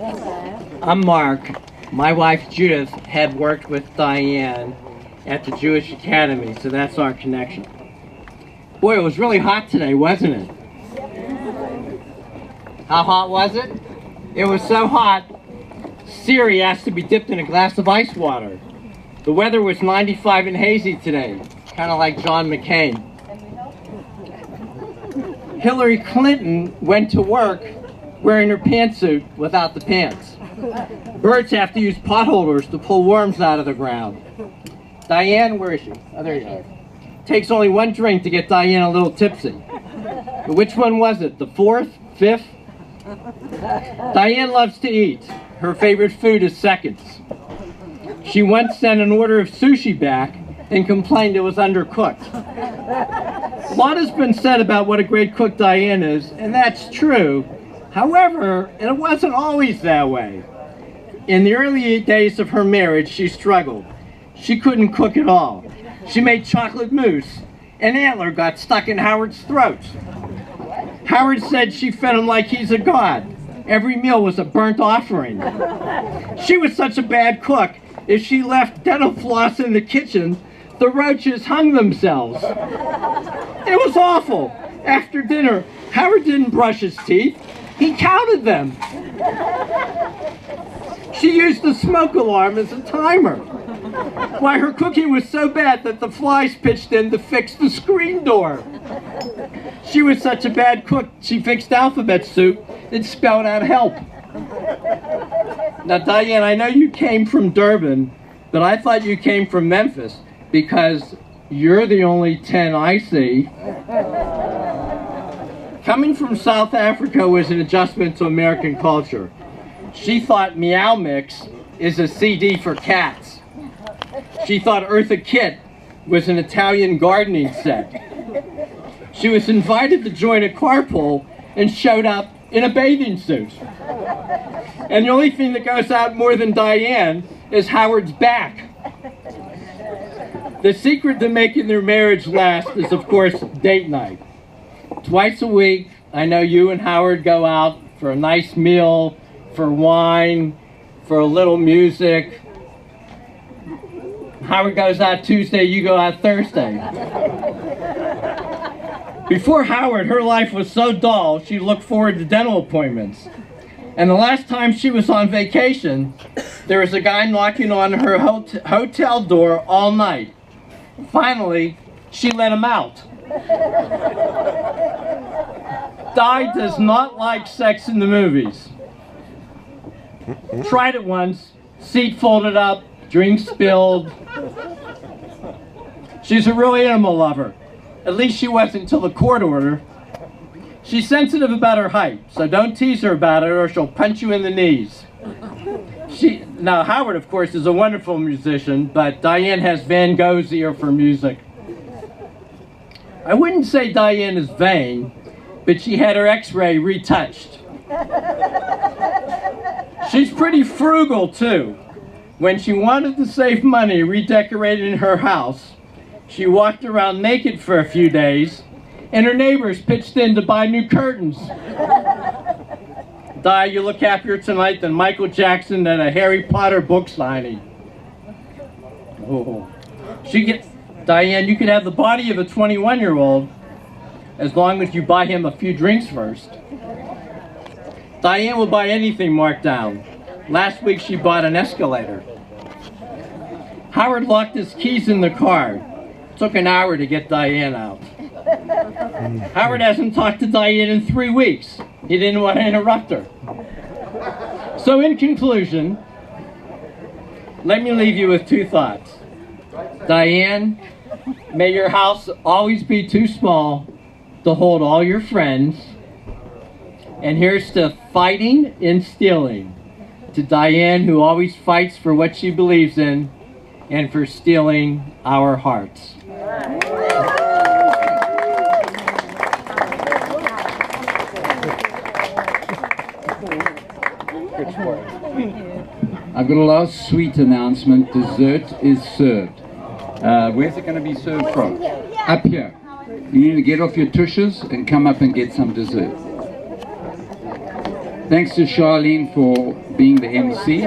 I'm Mark. My wife Judith had worked with Diane at the Jewish Academy, so that's our connection. Boy, it was really hot today, wasn't it? How hot was it? It was so hot, Siri asked to be dipped in a glass of ice water. The weather was 95 and hazy today, kind of like John McCain. Hillary Clinton went to work wearing her pantsuit without the pants. Birds have to use potholders to pull worms out of the ground. Diane, where is she? Oh, there you are. Takes only one drink to get Diane a little tipsy. But which one was it? The fourth? Fifth? Diane loves to eat. Her favorite food is seconds. She once sent an order of sushi back and complained it was undercooked. A lot has been said about what a great cook Diane is, and that's true. However, it wasn't always that way. In the early days of her marriage, she struggled. She couldn't cook at all. She made chocolate mousse. An antler got stuck in Howard's throat. Howard said she fed him like he's a god. Every meal was a burnt offering. She was such a bad cook, if she left dental floss in the kitchen, the roaches hung themselves. It was awful. After dinner, Howard didn't brush his teeth. He counted them. She used the smoke alarm as a timer. Why, her cooking was so bad that the flies pitched in to fix the screen door. She was such a bad cook, she fixed alphabet soup. It spelled out help. Now, Diane, I know you came from Durban, but I thought you came from Memphis because you're the only 10 I see. Coming from South Africa was an adjustment to American culture. She thought Meow Mix is a CD for cats. She thought Eartha Kitt was an Italian gardening set. She was invited to join a carpool and showed up in a bathing suit. And the only thing that goes out more than Diane is Howard's back. The secret to making their marriage last is, of course, date night. Twice a week, I know you and Howard go out for a nice meal, for wine, for a little music. Howard goes out Tuesday, you go out Thursday. Before Howard, her life was so dull, she looked forward to dental appointments. And the last time she was on vacation, there was a guy knocking on her hotel door all night. Finally, she let him out. Di does not like sex in the movies. Tried it once, seat folded up, drink spilled. She's a real animal lover. At least she wasn't until the court order. She's sensitive about her height, so don't tease her about it or she'll punch you in the knees. Now, Howard, of course, is a wonderful musician, but Diane has Van Gogh's ear for music. I wouldn't say Diane is vain, but she had her x-ray retouched. She's pretty frugal, too. When she wanted to save money redecorating her house, she walked around naked for a few days, and her neighbors pitched in to buy new curtains. Di, you look happier tonight than Michael Jackson at a Harry Potter book signing. Oh. Diane, you could have the body of a 21-year-old as long as you buy him a few drinks first. Diane will buy anything marked down. Last week she bought an escalator. Howard locked his keys in the car. It took an hour to get Diane out. Howard hasn't talked to Diane in 3 weeks. He didn't want to interrupt her. So in conclusion, let me leave you with 2 thoughts. Diane, may your house always be too small to hold all your friends. And here's to fighting and stealing. To Diane, who always fights for what she believes in and for stealing our hearts. I've got a last sweet announcement. Dessert is served. Where's it going to be served from? Up here. You need to get off your tushes and come up and get some dessert. Thanks to Charlene for being the MC.